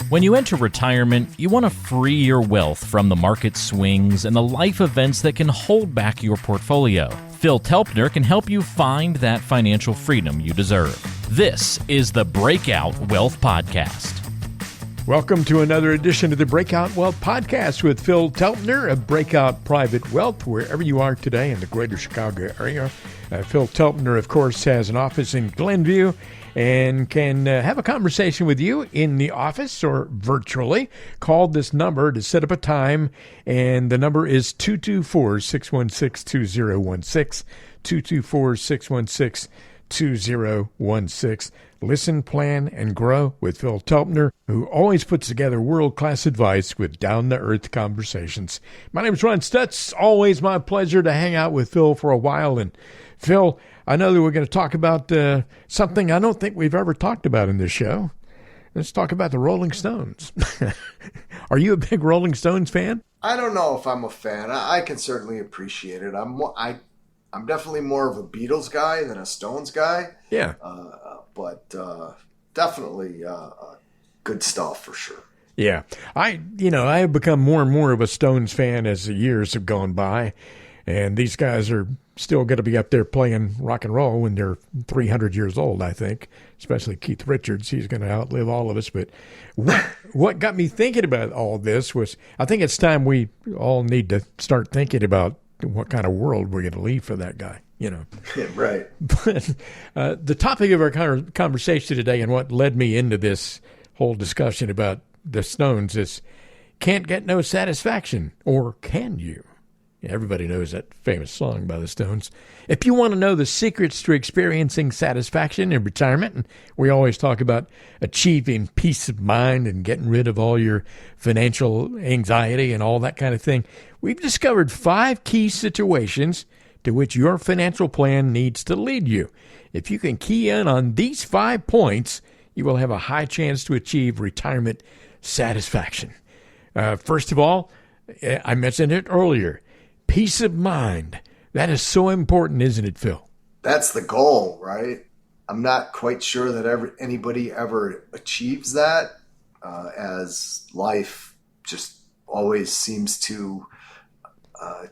When you enter retirement, you want to free your wealth from the market swings and the life events that can hold back your portfolio. Phil Telpner can help you find that financial freedom you deserve. This is the Breakout Wealth Podcast. Welcome to another edition of the Breakout Wealth Podcast with Phil Telpner of Breakout Private Wealth, wherever you are today in the greater Chicago area. Phil Telpner, of course, has an office in Glenview and can have a conversation with you in the office or virtually. Call this number to set up a time, and the number is 224-616-2016, 224-616-2016. Listen, plan, and grow with Phil Telpner, who always puts together world-class advice with down-to-earth conversations. My name is Ron Stutz. Always my pleasure to hang out with Phil for a while. And Phil, I know that we're going to talk about something I don't think we've ever talked about in this show. Let's talk about the Rolling Stones. Are you a big Rolling Stones fan? I don't know if I'm a fan. I can certainly appreciate it. I'm definitely more of a Beatles guy than a Stones guy. Yeah. But definitely good stuff for sure. Yeah. I have become more and more of a Stones fan as the years have gone by. And these guys are still going to be up there playing rock and roll when they're 300 years old, I think, especially Keith Richards. He's going to outlive all of us. But what got me thinking about all this was I think it's time we all need to start thinking about what kind of world we're going to leave for that guy, you know. Right. But the topic of our conversation today and what led me into this whole discussion about the Stones is can't get no satisfaction, or can you? Everybody knows that famous song by the Stones. If you want to know the secrets to experiencing satisfaction in retirement, and we always talk about achieving peace of mind and getting rid of all your financial anxiety and all that kind of thing, we've discovered 5 key situations to which your financial plan needs to lead you. If you can key in on these 5 points, you will have a high chance to achieve retirement satisfaction. First of all, I mentioned it earlier, peace of mind. That is so important, isn't it, Phil? That's the goal, right? I'm not quite sure that anybody ever achieves that, as life just always seems to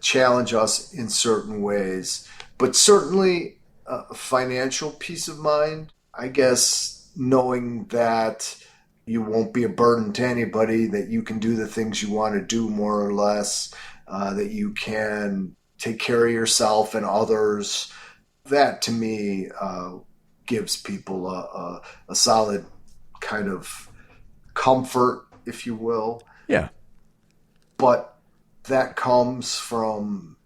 challenge us in certain ways. But certainly financial peace of mind, I guess, knowing that you won't be a burden to anybody, that you can do the things you want to do more or less, that you can take care of yourself and others. That, to me, gives people a solid kind of comfort, if you will. Yeah. But that comes from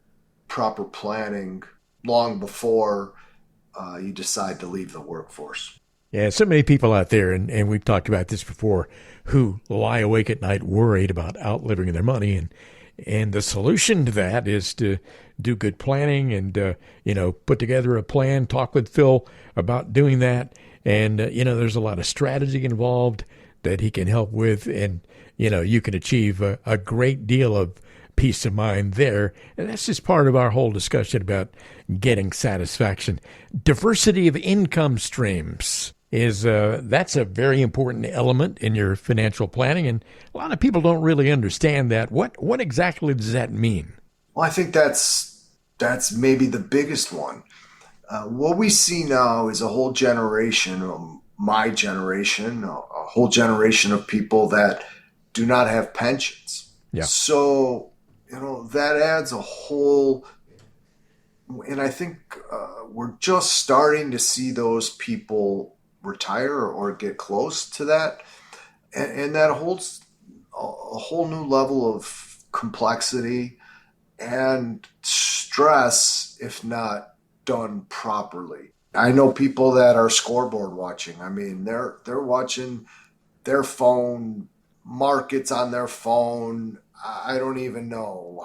proper planning long before you decide to leave the workforce. Yeah, so many people out there, and we've talked about this before, who lie awake at night worried about outliving their money. And the solution to that is to do good planning and, put together a plan, talk with Phil about doing that. And, there's a lot of strategy involved that he can help with. And, you can achieve a great deal of peace of mind there. And that's just part of our whole discussion about getting satisfaction. Diversity of income streams is that's a very important element in your financial planning, and a lot of people don't really understand that. What exactly does that mean? Well, I think that's maybe the biggest one. What we see now is a whole generation, my generation, a whole generation of people that do not have pensions. Yeah. So, that adds a whole, and I think we're just starting to see those people retire or get close to that. And that holds a whole new level of complexity and stress if not done properly. I know people that are scoreboard watching. I mean, they're watching their phone, markets on their phone. I don't even know,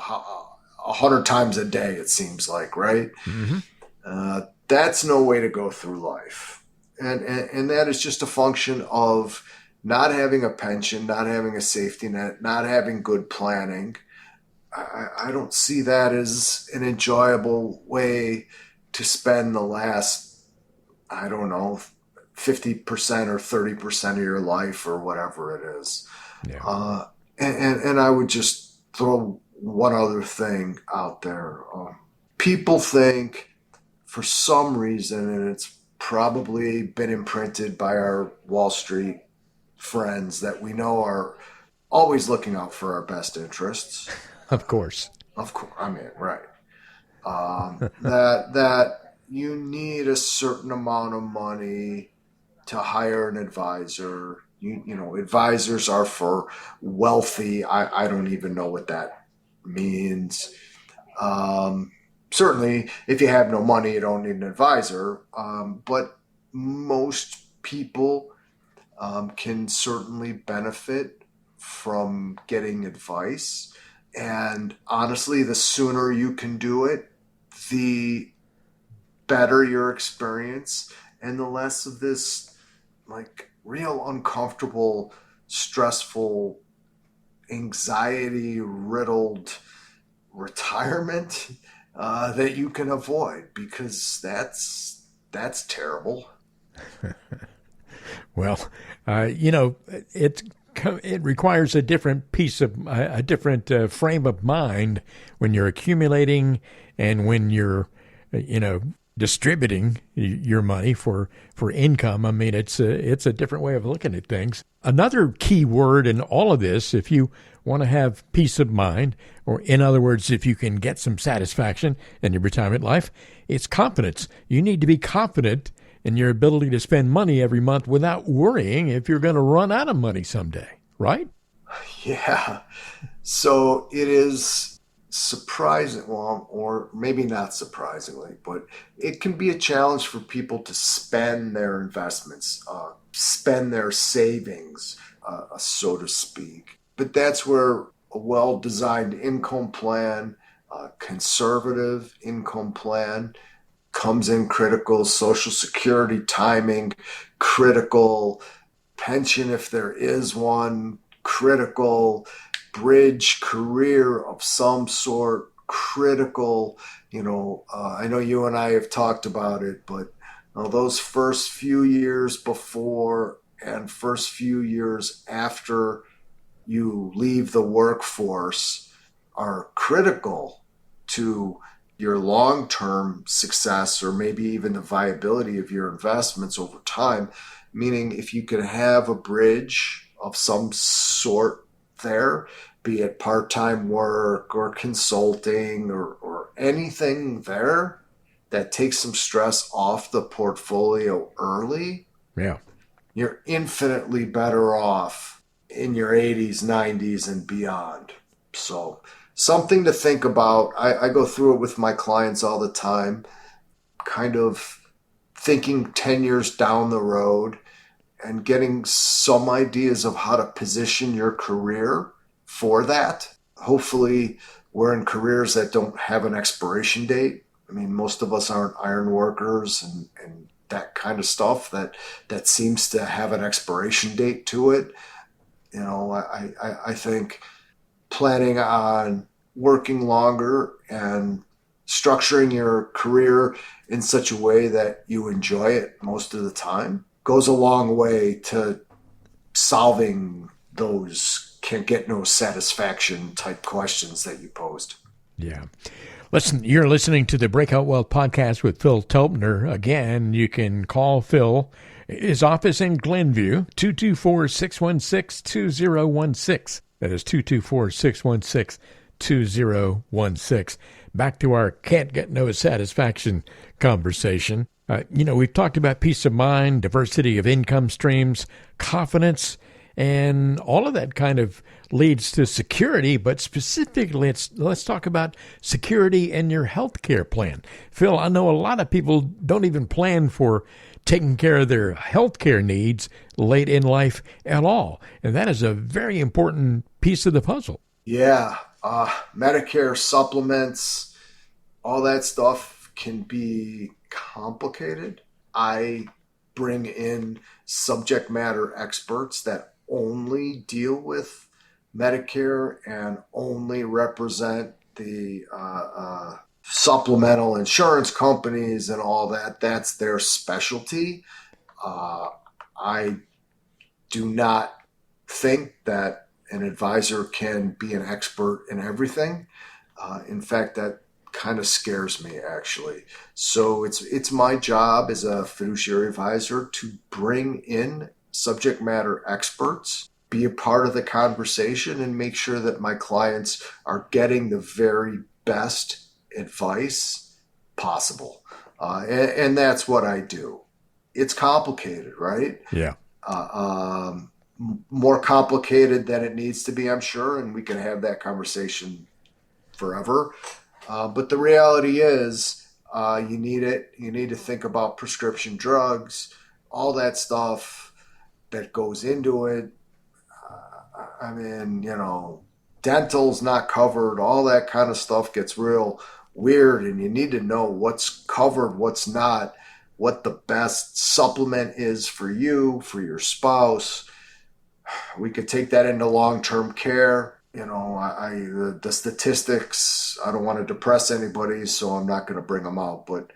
100 times a day, it seems like, right? Mm-hmm. That's no way to go through life. And that is just a function of not having a pension, not having a safety net, not having good planning. I don't see that as an enjoyable way to spend the last, 50% or 30% of your life or whatever it is. Yeah. And I would just throw one other thing out there. People think for some reason, and it's probably been imprinted by our Wall Street friends that we know are always looking out for our best interests. Of course. Of course. I mean, right. That you need a certain amount of money to hire an advisor. You know, advisors are for wealthy. I don't even know what that means. Certainly, if you have no money, you don't need an advisor. But most people can certainly benefit from getting advice. And honestly, the sooner you can do it, the better your experience and the less of this like real uncomfortable, stressful, anxiety riddled retirement that you can avoid, because that's terrible. Well, it requires a different a different frame of mind when you're accumulating and when you're, distributing your money for income. I mean, it's a different way of looking at things. Another key word in all of this, if you want to have peace of mind, or in other words, if you can get some satisfaction in your retirement life, it's confidence. You need to be confident in your ability to spend money every month without worrying if you're going to run out of money someday, right? Yeah. So it is surprising, well, or maybe not surprisingly, but it can be a challenge for people to spend their investments, spend their savings, so to speak. But that's where a well-designed income plan, conservative income plan, comes in critical. Social Security timing, critical. Pension, if there is one, critical. Bridge career of some sort, critical. I know you and I have talked about it, but those first few years before and first few years after you leave the workforce are critical to your long-term success, or maybe even the viability of your investments over time. Meaning, if you could have a bridge of some sort there, be it part-time work or consulting or anything there that takes some stress off the portfolio early, yeah, you're infinitely better off in your 80s, 90s, and beyond. So something to think about. I go through it with my clients all the time, kind of thinking 10 years down the road and getting some ideas of how to position your career for that. Hopefully, we're in careers that don't have an expiration date. I mean, most of us aren't iron workers and that kind of stuff that seems to have an expiration date to it. I think planning on working longer and structuring your career in such a way that you enjoy it most of the time goes a long way to solving those can't get no satisfaction type questions that you posed. Yeah. Listen, you're listening to the Breakout Wealth Podcast with Phil Telpner. Again, you can call Phil. His office in Glenview, 224-616-2016. That is 224-616-2016. Back to our can't get no satisfaction conversation. We've talked about peace of mind, diversity of income streams, confidence, and all of that kind of leads to security. But specifically, let's talk about security in your health care plan. Phil, I know a lot of people don't even plan for taking care of their health care needs late in life at all. And that is a very important piece of the puzzle. Yeah. Medicare supplements, all that stuff can be complicated. I bring in subject matter experts that only deal with Medicare and only represent the supplemental insurance companies and all that. That's their specialty. I do not think that an advisor can be an expert in everything. In fact, that kind of scares me actually. So it's my job as a fiduciary advisor to bring in subject matter experts, be a part of the conversation, and make sure that my clients are getting the very best advice possible. And that's what I do. It's complicated, right? Yeah. More complicated than it needs to be, I'm sure, and we can have that conversation forever. But the reality is, you need it. You need to think about prescription drugs, all that stuff that goes into it. I mean, dental's not covered. All that kind of stuff gets real weird, and you need to know what's covered, what's not, what the best supplement is for you, for your spouse. We could take that into long-term care. The statistics, I don't want to depress anybody, so I'm not going to bring them out. But,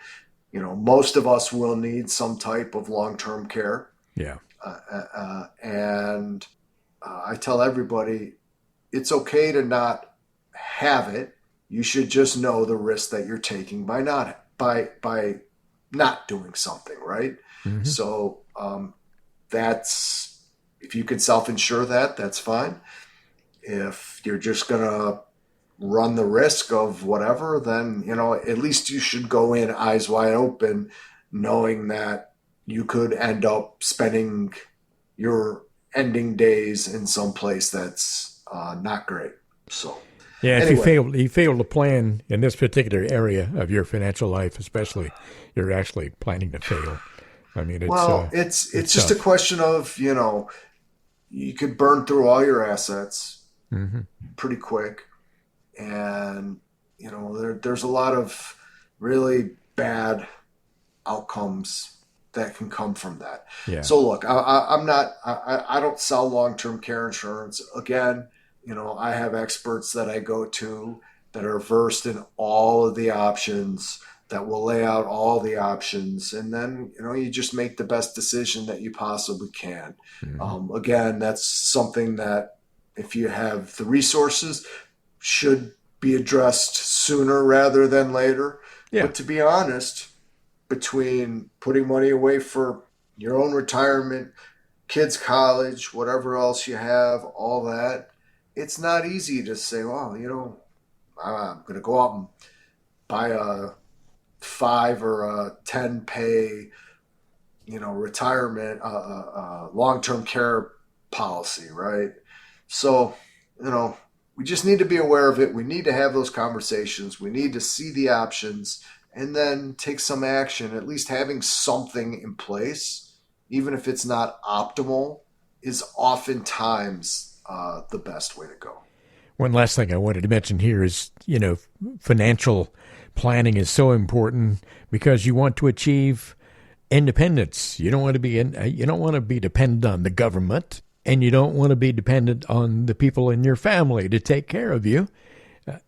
most of us will need some type of long-term care. Yeah. And I tell everybody, it's okay to not have it. You should just know the risk that you're taking by not doing something, right? Mm-hmm. So if you can self-insure that's fine. If you're just going to run the risk of whatever, then, at least you should go in eyes wide open, knowing that you could end up spending your ending days in some place that's not great. So, yeah, anyway. if you fail to plan in this particular area of your financial life, especially, you're actually planning to fail. I mean, it's just tough. A question of, you could burn through all your assets pretty quick. And, there's a lot of really bad outcomes that can come from that. Yeah. So look, I don't sell long-term care insurance. Again, I have experts that I go to that are versed in all of the options, that will lay out all the options. And then, you just make the best decision that you possibly can. Again, that's something that, if you have the resources, should be addressed sooner rather than later. Yeah. But to be honest, between putting money away for your own retirement, kids' college, whatever else you have, all that, it's not easy to say, well, I'm going to go out and buy a 5 or a 10 pay, retirement, long-term care policy, right? So, we just need to be aware of it. We need to have those conversations. We need to see the options and then take some action. At least having something in place, even if it's not optimal, is oftentimes the best way to go. One last thing I wanted to mention here is, financial planning is so important because you want to achieve independence. You don't want to be dependent on the government. And you don't want to be dependent on the people in your family to take care of you.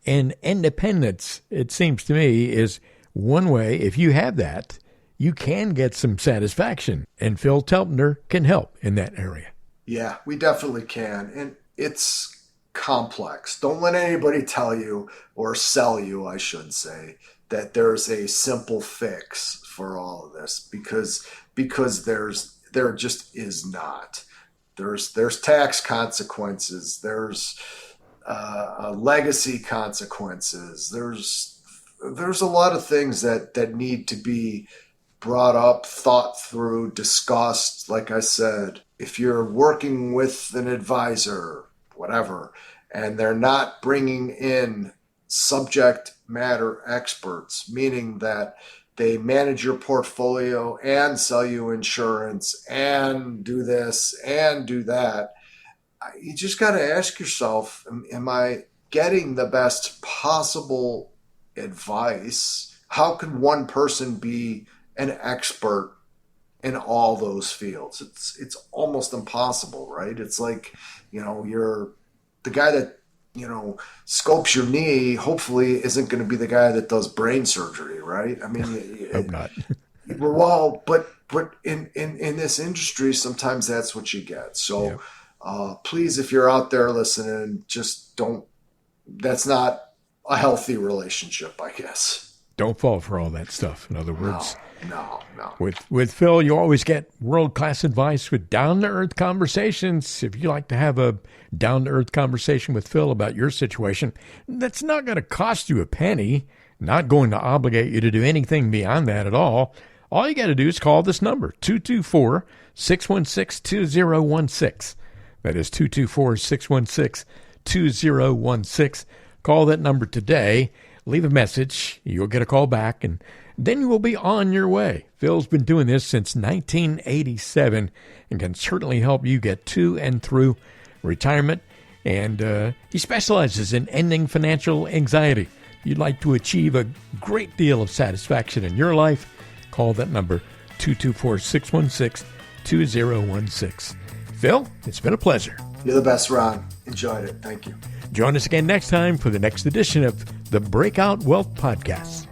And independence, it seems to me, is one way. If you have that, you can get some satisfaction. And Phil Telpner can help in that area. Yeah, we definitely can. And it's complex. Don't let anybody tell you, or sell you, I should say, that there's a simple fix for all of this, because there just is not. There's tax consequences. There's legacy consequences. There's a lot of things that need to be brought up, thought through, discussed. Like I said, if you're working with an advisor, whatever, and they're not bringing in subject matter experts, meaning that they manage your portfolio and sell you insurance and do this and do that, you just got to ask yourself, am I getting the best possible advice? How can one person be an expert in all those fields? It's almost impossible, right? It's like, you're the guy that, scopes your knee, hopefully isn't going to be the guy that does brain surgery, right? I mean, Hope not. Well, but in this industry, sometimes that's what you get. So please, if you're out there listening, just don't. That's not a healthy relationship, I guess. Don't fall for all that stuff. In other words, No. with Phil, you always get world-class advice with down-to-earth conversations. If you like to have a down-to-earth conversation with Phil about your situation, that's not going to cost you a penny, not going to obligate you to do anything beyond that at all. All you got to do is call this number, 224-616-2016. That is 224-616-2016. Call that number today. Leave a message. You'll get a call back, and then you will be on your way. Phil's been doing this since 1987 and can certainly help you get to and through retirement. And he specializes in ending financial anxiety. If you'd like to achieve a great deal of satisfaction in your life, call that number, 224-616-2016. Phil, it's been a pleasure. You're the best, Ron. Enjoyed it. Thank you. Join us again next time for the next edition of the Breakout Wealth Podcast.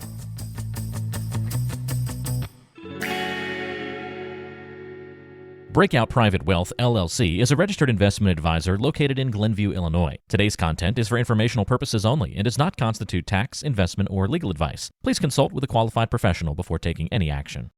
Breakout Private Wealth, LLC, is a registered investment advisor located in Glenview, Illinois. Today's content is for informational purposes only and does not constitute tax, investment, or legal advice. Please consult with a qualified professional before taking any action.